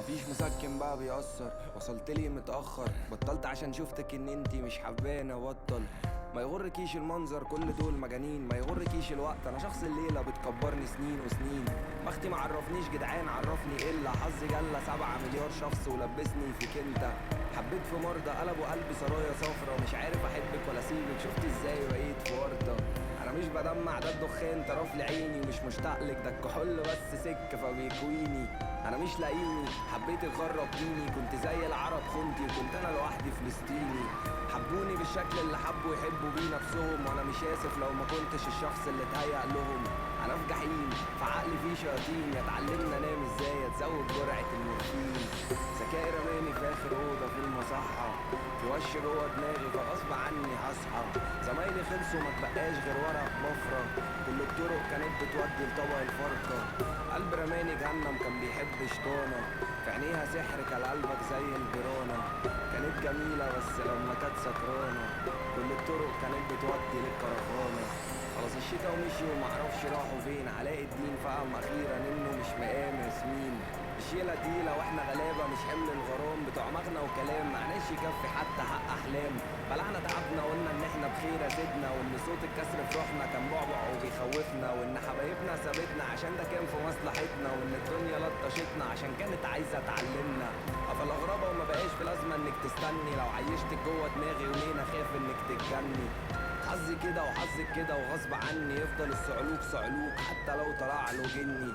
مفيش مسكن بقى بيأثر، وصلتلي متأخر، بطلت عشان شفتك ان انتي مش حباني ابطل. ما يغركيش المنظر، كل دول مجانين، ما يغركيش الوقت، انا شخص الليلة بتكبرني سنين وسنين. بختي معرفنيش جدعان، عرفني الا حظي جلة 7 مليار شخص ولبسني فيك انت. حبيت في مرضى قلبوا قلبي سرايا صفرا، مش عارف احبك ولا اسيبك، شفت ازاي بقيت في ورطة. انا مش بدمع، ده الدخان طرف لعيني، مش مشتاقلك، ده الكحول بس سك فبيكويني. انا مش لاقيني، حبيتك غربتيني، كنت زي العرب خنتي، وكنت انا لوحدي فلسطيني. حبوني بالشكل اللي حبوا يحبوا بيه نفسهم، وانا مش اسف لو ما كنتش الشخص اللي اتهيأ لهم. انا في جحيم، في عقلي فيه شياطين، يا اتعلمنا انام ازاي اتزود جرعة المورفين. ذكائي رماني في اخر اوضة في المصحة، في وش جوه دماغي فغصب عني هصحى. زمايلي خلصوا ما تبقاش غير ورق بفرة، كل الطرق كانت بتودي لطبق الفرقة. قلب رماني جهنم كان بيحب شطانة، في عينيها سحر كان قلبك زي البرانة. كانت جميلة بس لما كانت سكرانة، كل الطرق كانت بتودي للكرفانة. خلاص الشتا ومشي ومعرفش راحوا فين، علاء الدين فهم اخيرا انه مش مقام ياسمين. الشيلة تقيلة واحنا غلابة، مش حمل الغرام بتوع مغنى وكلام، معناش يكفي حتى حق احلام. بلعنا تعبنا وقلنا ان احنا بخير سيدنا، وان صوت الكسر في روحنا كان بعبع وبيخوفنا، وان حبايبنا سابتنا عشان ده كان في مصلحتنا، وان الدنيا لطشتنا عشان كانت عايزة تعلمنا. قفل اغربة وما بقاش في لازمة انك تستني، لو عيشتك جوه دماغي يومين اخاف انك تتجني. حظي كده وحظك كده وغصب عني، يفضل الصعلوك صعلوك حتى لو طلع له جني.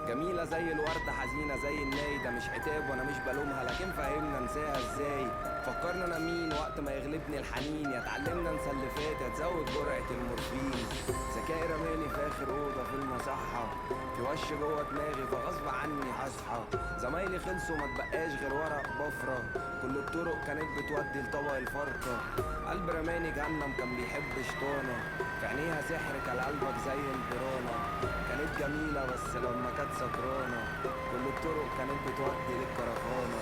جميلة زي الوردة حزينة زي الناي، ده مش عتاب وانا مش بلومها، لكن فهمنا نساها ازاي. فكرنا انا مين وقت ما يغلبني الحنين، يا اتعلمنا ننسى اللي فات يا تزود جرعة المورفين. ذكائي رماني في اخر اوضة في المصحة، في وش جوه دماغي فغصب عني هصحى. زمايلي خلصوا ما تبقاش غير ورق بفرة، كل الطرق كانت بتودي لطبق الفرقة. قلب رماني جهنم كان بيحب شطانة، في عينيها سحر كان قلبك زي البرانة. كانت جميلة بس لما كانت سكرانة، كل الطرق كانت بتودي للكرفانة.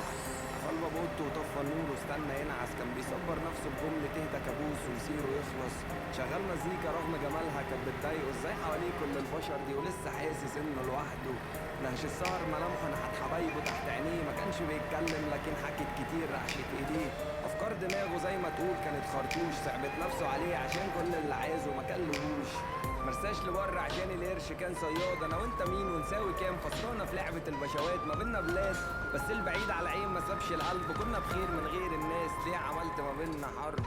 قفل باب اوضته وطفى النور واستنى ينعس، كان بيصبر نفسه بجملة تهدى كابوس ويصير ويخلص. شغال مزيكا رغم جمالها كانت بتضايقه، ازاي حواليه كل البشر دي ولسه حاسس انه لوحده. نهش السهر ملامحه نحت حبايبه تحت عينيه، ما كانش بيتكلم لكن حكت كتير رعشة ايديه. افكار دماغه زي ما تقول كانت خرطوش، صعبت نفسه عليه عشان كل اللي عايزه ما كلهوش. مرساش لبره عشان القرش كان صياد، انا وانت مين ونساوي كام، خسرانه في لعبه البشوات ما بينا بلاد. بس البعيد على العين ما سابش القلب، كنا بخير من غير الناس، ليه عملت ما بينا حرب.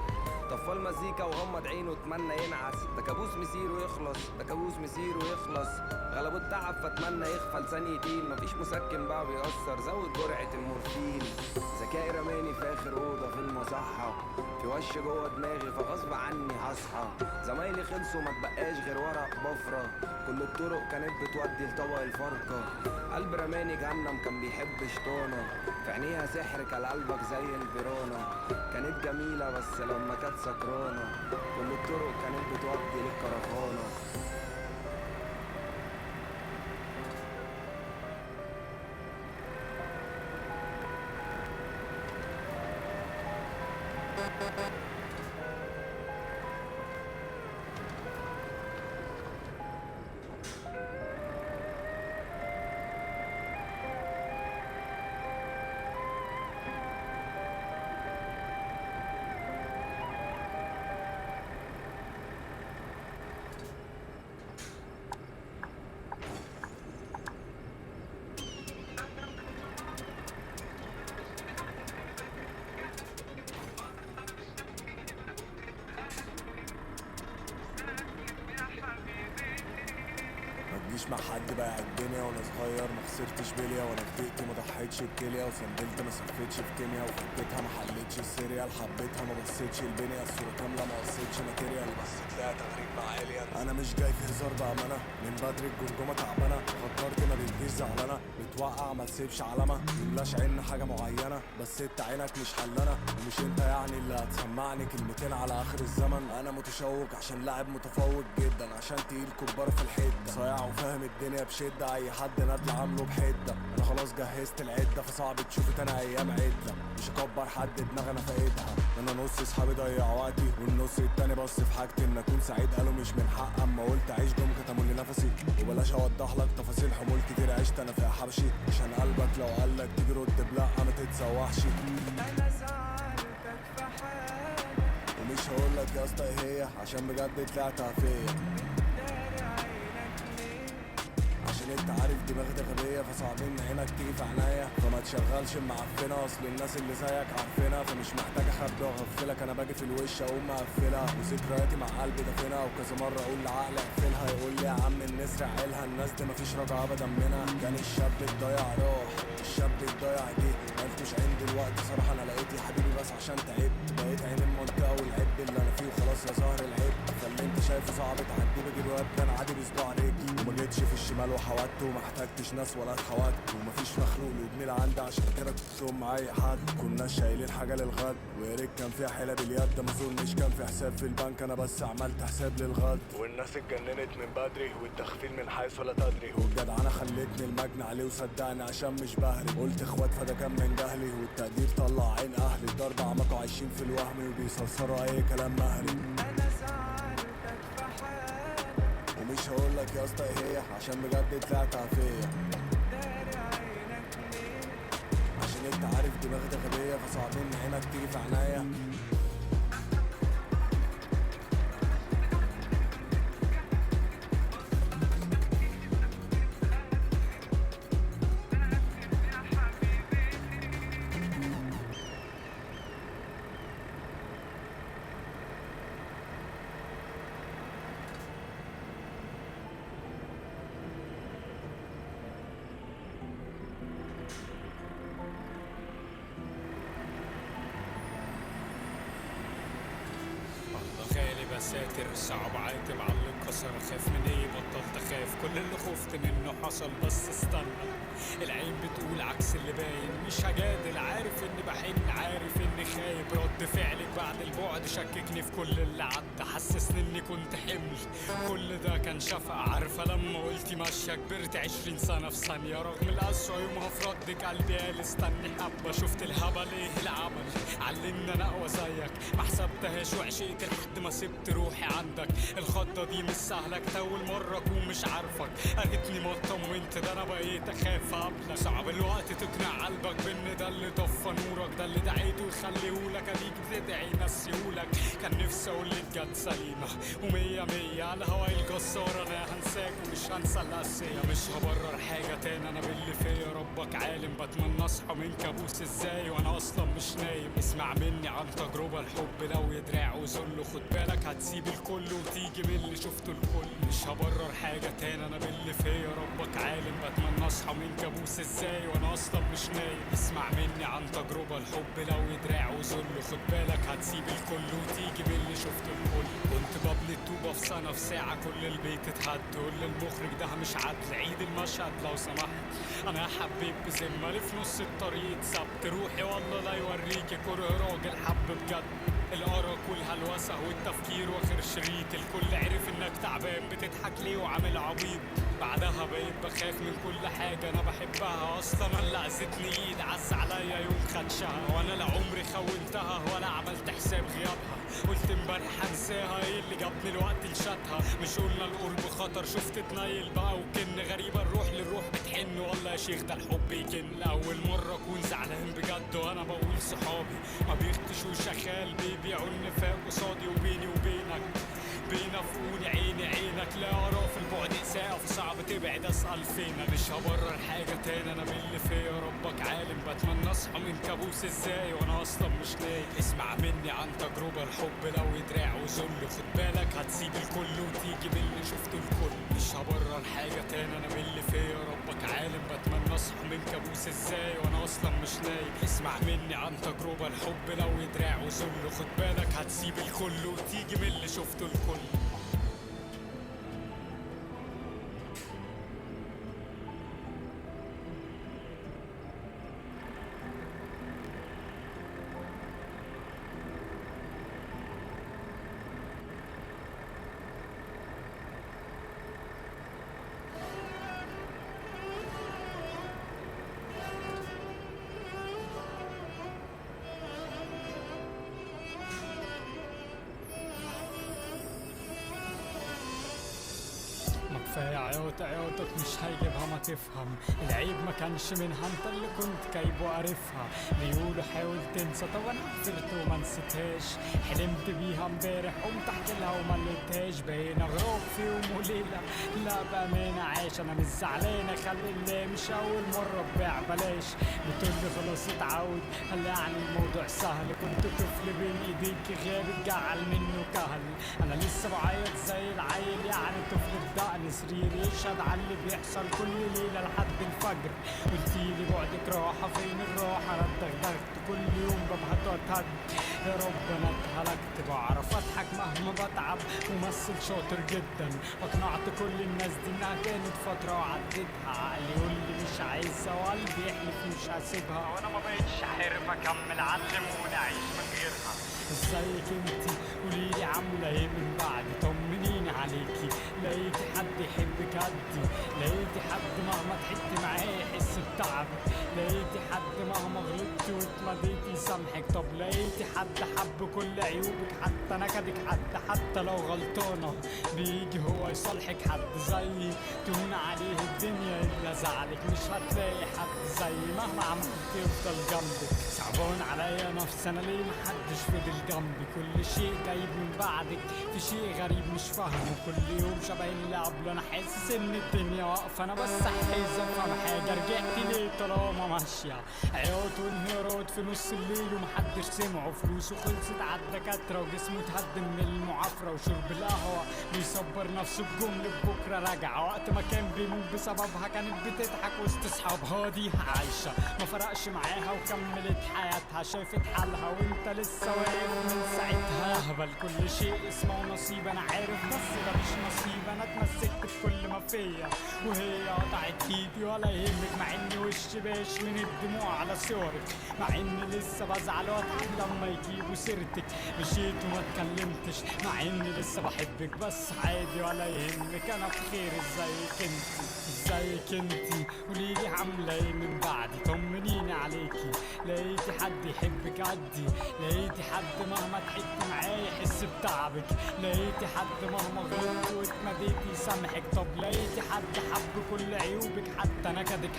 طفى المزيكا وغمض عينه اتمنى ينعس، ده كابوس مسيره يخلص، ده كابوس مسيره يخلص. غلبه التعب فاتمنى يغفل ثانيتين، مفيش مسكن بقى بيأثر، زود جرعة المورفين. ذكائي رماني في اخر اوضة في المصحة، في وش جوه دماغي فغصب عني هصحى. زمايلي خلصوا ما تبقاش غير ورق بفرة، كل الطرق كانت بتودي لطبق الفرقة. قلب رماني جهنم كان بيحب شطانة، في عينيها سحر كان قلبك زي البرانة. كانت جميلة بس لما كانت سكرانة، كل الطرق كانت بتودي للكرفانة. ما تجيش مع حد بايع الدنيا وانا صغير، ما خسرتش بليا وانا في ضيقتي ما ضحيتش بكليا، وسندلت ما سفتش في كيميا، وفكيتها ما حلتش السيريال، حبيتها ما بصيتش البنية، الصورة كاملة ما قصيتش ماتيريال، بس طلعت غريب مع الين. انا مش جاي في هزار بأمانة، من بدري الجمجمة تعبانة، فكرت ما بتجيش زعلانة، بتوقع ما تسيبش علامة، مملاش عين حاجة معينة، بس انت عينك مش حلانة، ومش انت يعني اللي هتسمعني كلمتين على اخر الزمن. انا متشوق عشان لاعب متفوق جدا، عشان تقيل كبار في الحتة، صايع فاهم الدنيا بشدة، اي حد نادل عامله بحدة. انا خلاص جهزت العدة فصعب تشوفي تاني ايام عدلة. مش هكبر حد دماغ انا فايدها. انا نص اصحابي ضيع وقتي والنص التاني بص في حاجتي ان اكون سعيد، قالوا مش من حق اما قلت اعيش جم كتموا لي نفسي. وبلاش اوضح لك تفاصيل حمول كتير عشت انا فيها حبشي، عشان قلبك لو قالك تيجي رد بلا ما تتسوحش. انا سألتك في حاجة ومش هقولك يا اسطى ايه هي عشان بجد طلعت فيا، داري عينك ليه؟ عشان انت عارف دماغي غبية فصعب ان عينك تيجي في عنايا. فما تشغلش المعفنة اصل الناس اللي زيك عارفينها، فمش محتاج اخبي واغفلك. انا باجي في الوش اقوم مقفلها وذكرياتي مع قلبي دافنها، وكذا مرة اقول لعقلي اقفلها يقول لي يا عم النسر عيلها. الناس دي مفيش رجعة ابدا منها. كان الشاب الضايع راح الشاب الضايع جه، مالكوش عندي الوقت صراحة. انا لقيت يا حبيبي بس عشان تعبت بقيت عين المنطقة والعب اللي انا فيه وخلاص يا زهر العب. فاللي انت شايفه صعب تعدي بجيب واد كان عادي بصباع رجلي، وما جيتش في الشمال وحودت وما احتجتش ناس ولا اتحودت. ومفيش مخلوق وجميل عندي عشان كده كنت مع اي حد. كنا شايلين حاجة للغد ويا ريت كان فيها حيلة باليد، ما اظنش كان في حساب في البنك انا بس عملت حساب للغد. والناس اتجننت من بدري والتخفيل من حيث ولا تدري، والجدعنة خلتني المجني عليه وصدقني عشان مش بهري. قلت اخوات فده كان من جهلي والتقدير طلع عين اهلي. الضرب عمكوا عايشين في الوهم وبيصرصروا اي كلام مهري. انا سألتك في حاجة ومش هقولك يا اسطى ايه هي عشان بجد طلعت فيا، داري عينك ليه؟ عشان انت عارف دماغي غبية فصعب ان عينك تيجي في عنايا. غالي بساتر صعب عاتب على اللي انكسر. خاف من ايه بطلت اخاف كل اللي خفت منه حصل. بس استنى العين بتقول عكس اللي باين. مش هجادل عارف اني بحن عارف اني خايب. رد فعلك بعد البعد شككني في كل اللي عدى. حسسني اني كنت حمل كل ده كان شفقة. عارفة لما قلتي ماشية كبرت 20 سنة في ثانية. رغم القسوة يومها في ردك قلبي قال استني حبة. شفت الهبل ايه العمل علمني انا اقوى زيك. ما حسبتهاش وعشقت لحد ما سبت روحي عندك. الخطة دي مش سهلة كنت اول مرة اكون مش عارفك. قالتني ما اطمنت ده انا بقيت اخاف قبلك. صعب الوقت تقنع قلبك بان ده اللي طفى نورك. ده اللي دعيته يخليهولك اديك بتدعي ينسيهولك. كان نفسي اقولك جت سليمة ومية مية على هواي الجسار. انا هنساك ومش هنسى القاسية. مش هبرر حاجة تاني انا باللي فيا ربك عالم. بتمنى اصحى من كابوس ازاي وانا اصلا مش نايم. اسمع مني عن تجربة الحب لو يدراع وذل. خد بالك هتسيب الكل وتيجي من اللي شفته الكل. مش هبرر حاجة تاني انا باللي فيا ربك عالم. بتمنى اصحى من كابوس ازاي وانا اصلا مش نايم. اسمع مني عن تجربة الحب لو يدراع وذل. خد بالك هتسيب الكل وتيجي من اللي شفته الكل. كنت ببني الطوبة في سنة في ساعة كل البيت اتهد. قول للمخرج ده مش عدل عيد المشهد لو سمحت. انا حبيت بذمة ليه في نص الطريق اتسبت. روحي والله لا يوريكي كره راجل حب بجد. الارق والهلوسة والتفكير واخر شريط. الكل عرف انك تعبان بتضحك ليه وعامل عبيط. بعدها بقيت بخاف من كل حاجة انا بحبها. اصلا اللي اذتني ايد عز عليا يوم خدشها. وانا لا عمري خونتها ولا عملت حساب غيابها. قلت امبارح هنساها ايه اللي جابني الوقت لشاتها. مش قلنا القرب خطر شفت تنيل بقى وكن غريبة. الروح للروح بتحن والله يا شيخ ده الحب يجن. لأول مرة اكون زعلان بجد وانا بقول صحابي ما بيختشوا شغال بيبيعوا النفاق قصادي. وبيني وبينك بينافقوني عيني عينك. لا ارى في البعد اساءة فصعب تبعد اسأل فينك. مش هبرر حاجة تاني انا باللي فيا ربك عالم. بتمنى اصحى من كابوس ازاي وانا اصلا مش نايم. اسمع مني عن تجربة الحب لو يدراع وذل. خد بالك هتسيب الكل وتيجي من اللي شفته الكل. مش هبرر حاجة تاني انا باللي فيا ربك عالم. بتمنى اصحى من كابوس ازاي وانا اصلا مش نايم. اسمع مني عن تجربة الحب لو يدراع وذل. خد بالك هتسيب الكل وتيجي من اللي شفته الكل. كفاية عياط عياطك مش هيجيبها ما تفهم، العيب ما كانش منها انت اللي كنت جايب وقرفها. بيقولوا حاول تنسى، طب انا عفرت وما نسيتهاش، حلمت بيها امبارح قمت احكي لها وما لقيتهاش. بقينا غراب في يوم وليلة، لا بأمانة عايش انا مش زعلانة، خلي الله مش اول مرة تبيع بلاش. بتقولي خلاص اتعود، هل يعني الموضوع سهل؟ كنت طفل بين ايديك غاب اتجعل منه كهل. انا لسه بعيط زي العيل، يعني طفل بدقن سرير يشهد على اللي بيحصل كل ليلة لحد الفجر. قلتيلي بعدك راحة، فين الراحة؟ انا اتدغدغت كل يوم ببهت واتهد. يا رب انا اتهلكت، بعرف اضحك مهما بتعب، ممثل شاطر جدا. اقنعت كل الناس دي انها كانت فترة وعدتها. عقلي يقول لي مش عايزها وقلبي يحلف مش هسيبها، وانا ما بقتش حرف اكمل، علموني اعيش من غيرها. ازيك انتي؟ قوليلي عاملة ايه من بعدي؟ طمنيني عليكي، لقيتي حد يحبك قدي؟ لقيتي حد مهما ضحكت معاه يحس بتعبك؟ لقيتي حد مهما غلطتي واتمديتي يسامحك؟ طب لقيتي حد حب كل عيوبك حتى نكدك؟ حتى لو غلطانة بيجي هو يصالحك؟ حد زيي تهون عليه الدنيا الا زعلك؟ مش هتلاقي حد زيي مهما عملت يفضل جنبك. صعبان عليا نفسي انا ليه محدش فضل جنبي؟ كل شيء جايب من بعدك في شيء غريب مش فاهمه، كل يوم شبه اللي قبله. انا حاسس ان الدنيا واقفه، انا بس عايز افهم حاجه، رجعت ليه طالما ماشيه؟ عياط وانهيارات في نص الليل ومحدش سمعه، فلوسه خلصت على الدكاتره وجسمه اتهدم من المعافره، وشرب القهوه بيصبر نفسه بجمله بكره راجعه. وقت ما كان بيموت بسببها كانت بتضحك وسط اصحابها. دي عايشه ما فرقش معاها وكملت حياتها، شافت حالها وانت لسه واقف من ساعتها. هبل كل شيء اسمه نصيب، انا عارف بس ده مش نصيب. انا اتمسكت بكل ما فيا وهي قطعت ايدي ولا يهمك، مع اني وشي باش من الدموع على صورك، مع اني لسه بزعل واتعب لما يجيبوا سيرتك. مشيت وما اتكلمتش مع اني لسه بحبك، بس عادي ولا يهمك انا بخير. ازيك انتي؟ قوليلي عاملة ايه من بعدي؟ طمنيني عليكي، لقيتي حد يحبك قدي؟ لقيتي حد مهما ضحكت معاه يحس بتعبك؟ لقيتي حد مهما غلطت واتمديتي يسامحك؟ طب لقيتي حد حب كل عيوبك حتى نكدك؟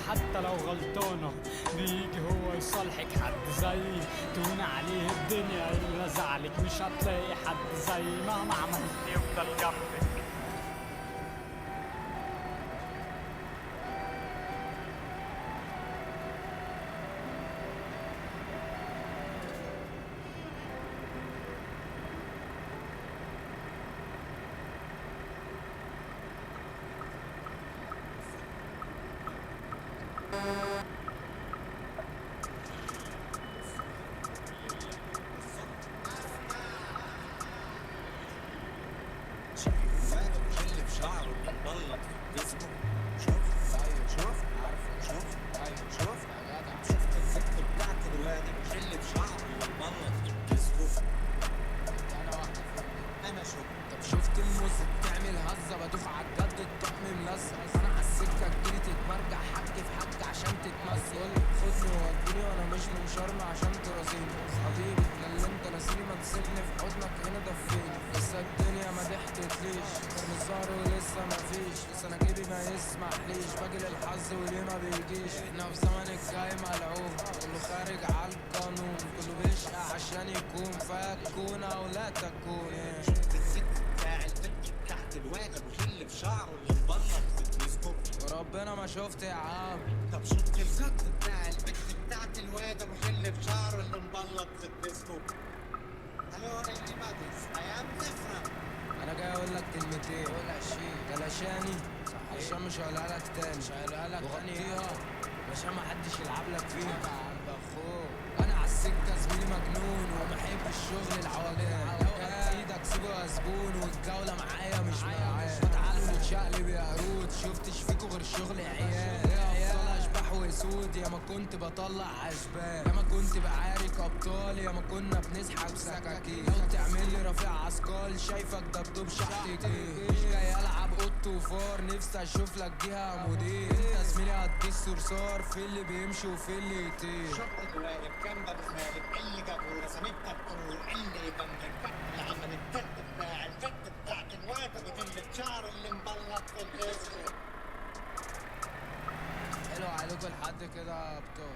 حتى لو غلطانة بيجي هو يصالحك؟ حد زيي تهون عليه الدنيا الا زعلك؟ مش هتلاقي حد زيي مهما عملت يفضل جنبك. شفت الموزة بتعمل هزة بدوخ عالجد الطقم ملزق، انا عالسكة تجيلي تتمرجع حك في حك عشان تتمثل. خدني ووديني وانا مش من شرم عشان ترازيني، حبيبي اتكلمت ناسيني ما تسيبني في حضنك هنا دفيني. لسه الدنيا ما ضحكتليش كان الظهر ولسه مفيش، لسه انا جيبي ما يسمحليش، باجي للحظ وليه ما بيجيش. احنا في زمن الجاي ملعوب كله خارج عالقانون، كله بيشقى عشان يكون فاكون او لا تكون. الواد ابو خل في شعره اللي مبلط في الفيسبوك، وربنا ما شفت يا عم. طب شفت الخط بتاع البت بتاعت الواد ابو خل في شعره اللي مبلط في الفيسبوك؟ الو اللي بدرس ايام تفهم. انا جاي اقول لك كلمتين، ولا شيء كلاشاني عشان مش هقولها لك تاني، مش هقولها لك تاني عشان ما حدش يلعب لك فيها. انا عالسكه زميلي مجنون وبحب الشغل العوجان، لو ايدك سيبه يا زبون والجوله معايا مش معايا. تعالوا نتشقلب يا قرود، شفتش فيكوا غير شغل عيال. افضل اشبح سود، ياما كنت بطلع اشبال، ياما كنت بعارك ابطال، ياما كنا بنسحب سكاكين. لو تعمل لي رفيع عسكال شايفك دبدوب شحتك ايه، مش جاي العب قط وفار، نفسي اشوف لك جهه مدير. انت زميلي هتجيب صرصار في اللي بيمشي وفي اللي يطير. شفت واقف جنبك خالد اللي جابه رسمتك تقول اللي جنبك اللي عمل الجد بتاع الجد بتاعت الواد وجلة شعر اللي مبلط في الجسم. حلو عليكم لحد كده يا ابطال.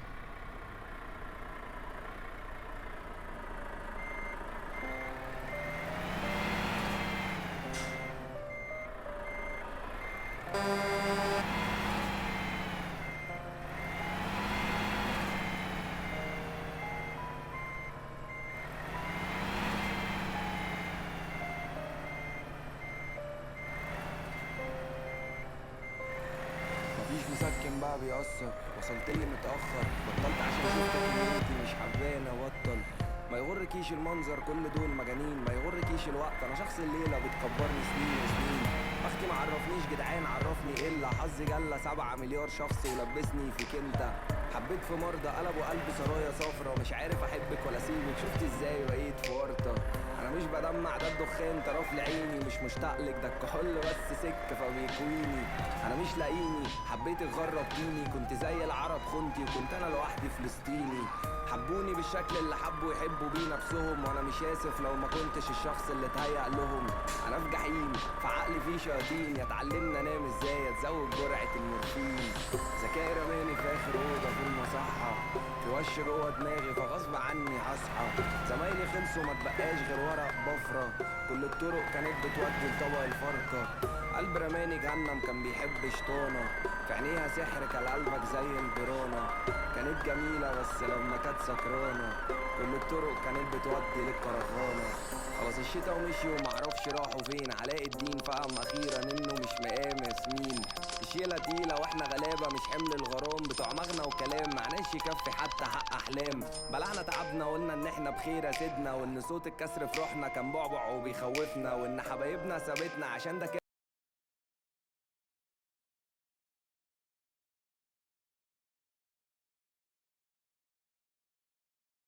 مفيش مسكن بقى بيأثر، وصلت لي متأخر، بطلت عشان شفتك ان انتي مش حباني ابطل. ما يغركيش المنظر كل دول مجانين، ما يغركيش الوقت انا شخص الليلة بتكبرني سنين وسنين. بختي معرفنيش جدعان عرفني الا حظي جلة 7 مليار شخص ولبسني فيك انت. حبيت في مرضى قلبوا قلبي سرايا صفرا، مش عارف احبك ولا اسيبك، شفت ازاي بقيت في ورطة. انا مش بدمع ده الدخان طرف لعيني، مش مشتاقلك ده الكحول بس سك فبيكويني. انا مش لاقيني حبيتك غربتيني، كنت زي العرب خنتي وكنت انا لوحدي فلسطيني. حبوني بالشكل اللي حبوا يحبوا بيه نفسهم، وانا مش اسف لو ما كنتش الشخص اللي اتهيأ لهم. انا في جحيم في عقلي في شياطين، يا اتعلمنا انام ازاي اتزود جرعة المورفين. ذكائي رماني في اخر اوضة في المصحة، في وش جوه دماغي فغصب عني هصحى. زمايلي خلصوا ما تبقاش غير ورق بفرة، كل الطرق كانت بتودي لطبق الفرقة. قلب رماني جهنم كان بيحب شطانة، في عينيها سحر كان قلبك زي البرانة. كانت جميلة بس لما كانت سكرانة، كل الطرق كانت بتودي للكرفانة. خلاص الشتا ومشي ومعرفش راحوا فين، علاء الدين فهم اخيرا انه مش مقام ياسمين. الشيلة تقيلة واحنا غلابة مش حمل الغرام، بتوع مغنى وكلام معناش يكفي حتى حق احلام. بلعنا تعبنا قلنا ان احنا بخير سيدنا، وان صوت الكسر في روحنا كان بعبع وبيخوفنا، وان حبايبنا سابتنا عشان ده